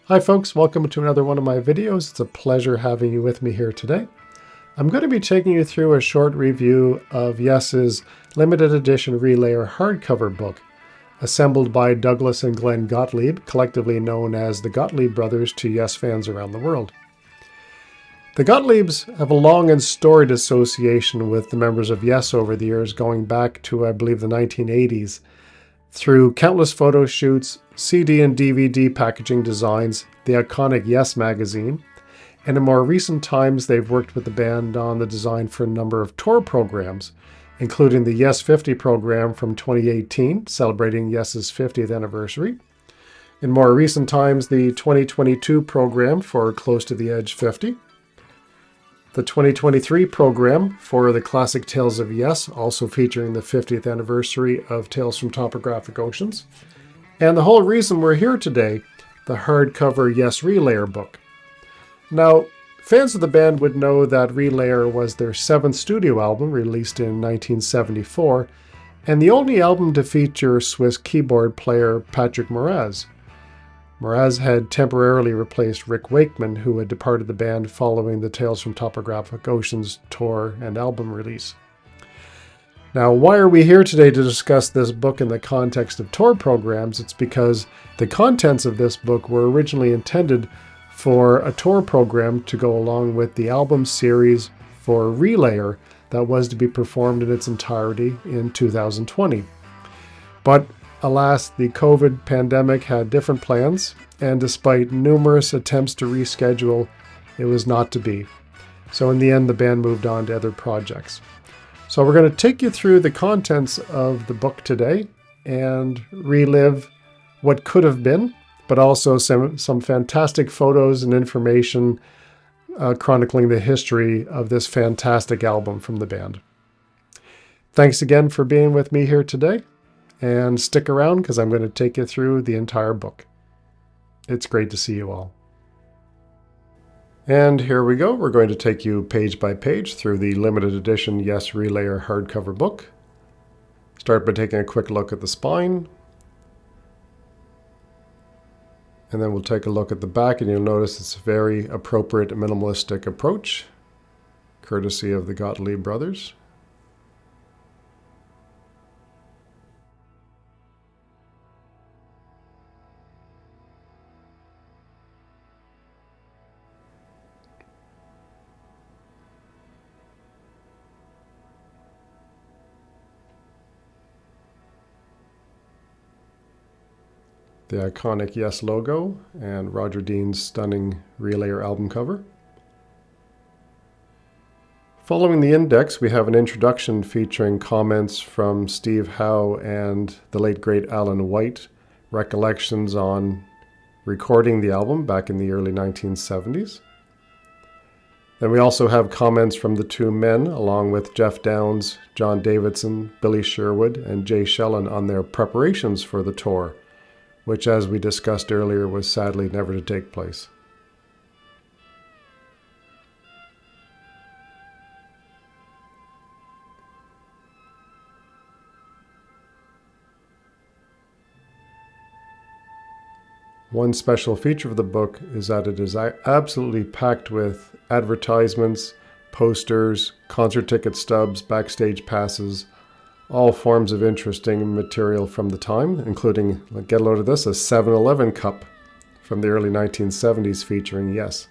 Hi folks, welcome to another one of my videos. It's a pleasure having you with me here today. I'm going to be taking you through a short review of Yes's limited edition Relayer hardcover book, assembled by Douglas and Glenn Gottlieb, collectively known as the Gottlieb brothers to Yes fans around the world. The Gottliebs have a long and storied association with the members of Yes over the years, going back to, I believe, the 1980s. Through countless photo shoots, CD and DVD packaging designs, the iconic Yes magazine, and in more recent times they've worked with the band on the design for a number of tour programs, including the Yes 50 program from 2018, celebrating Yes's 50th anniversary. In more recent times, the 2022 program for Close to the Edge 50. The 2023 program for the classic Tales of Yes, also featuring the 50th anniversary of Tales from Topographic Oceans. And the whole reason we're here today, the hardcover Yes Relayer book. Now, fans of the band would know that Relayer was their 7th studio album, released in 1974, and the only album to feature Swiss keyboard player Patrick Moraz. Moraz had temporarily replaced Rick Wakeman, who had departed the band following the Tales from Topographic Oceans tour and album release. Now, why are we here today to discuss this book in the context of tour programs? It's because the contents of this book were originally intended for a tour program to go along with the album series for Relayer that was to be performed in its entirety in 2020. But alas, the COVID pandemic had different plans, and despite numerous attempts to reschedule, it was not to be. So in the end, the band moved on to other projects. So we're going to take you through the contents of the book today and relive what could have been, but also some fantastic photos and information chronicling the history of this fantastic album from the band. Thanks again for being with me here today. And stick around because I'm going to take you through the entire book. It's great to see you all. And here we go. We're going to take you page by page through the limited edition Yes Relayer hardcover book. Start by taking a quick look at the spine. And then we'll take a look at the back, and you'll notice it's a very appropriate minimalistic approach, courtesy of the Gottlieb brothers. The iconic Yes logo and Roger Dean's stunning Relayer album cover. Following the index, we have an introduction featuring comments from Steve Howe and the late great Alan White, recollections on recording the album back in the early 1970s. Then we also have comments from the two men, along with Jeff Downes, John Davidson, Billy Sherwood, and Jay Shellen on their preparations for the tour, which, as we discussed earlier, was sadly never to take place. One special feature of the book is that it is absolutely packed with advertisements, posters, concert ticket stubs, backstage passes, all forms of interesting material from the time, including, get a load of this, a 7-Eleven cup from the early 1970s featuring Yes.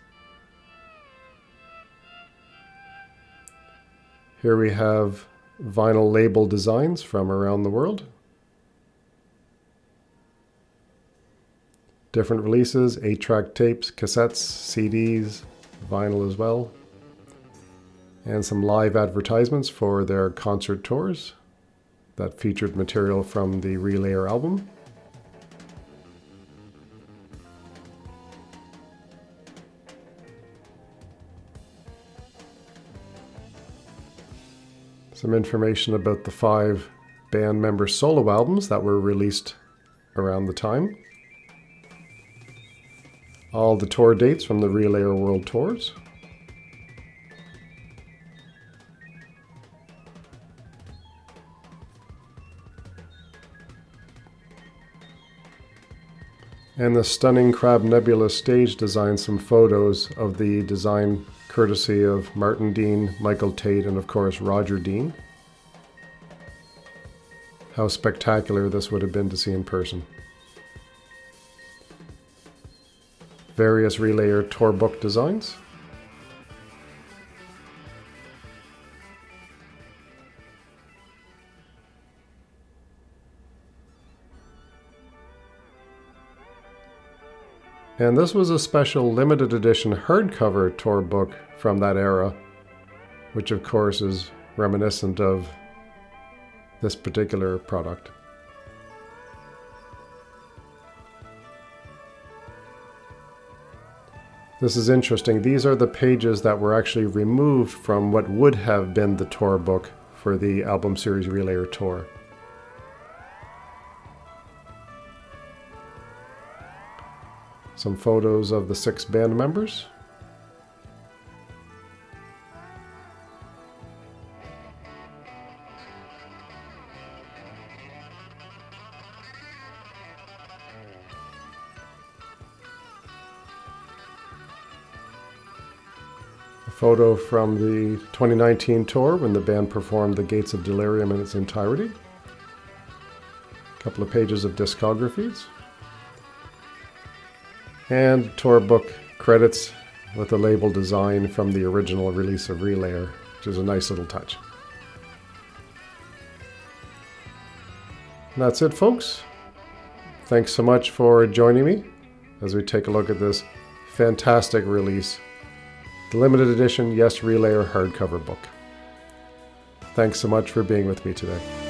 Here we have vinyl label designs from around the world. Different releases, 8-track tapes, cassettes, CDs, vinyl as well. And some live advertisements for their concert tours that featured material from the Relayer album. Some information about the 5 band member solo albums that were released around the time. All the tour dates from the Relayer World Tours. And the stunning Crab Nebula stage design, some photos of the design courtesy of Martin Dean, Michael Tate, and of course Roger Dean. How spectacular this would have been to see in person. Various relayer tour book designs. And this was a special limited edition hardcover tour book from that era, which of course is reminiscent of this particular product. This is interesting. These are the pages that were actually removed from what would have been the tour book for the album series Relayer Tour. Some photos of the 6 band members. A photo from the 2019 tour when the band performed The Gates of Delirium in its entirety. A couple of pages of discographies. And tour book credits with a label design from the original release of Relayer, which is a nice little touch. And that's it, folks. Thanks so much for joining me as we take a look at this fantastic release, the limited edition Yes Relayer hardcover book. Thanks so much for being with me today.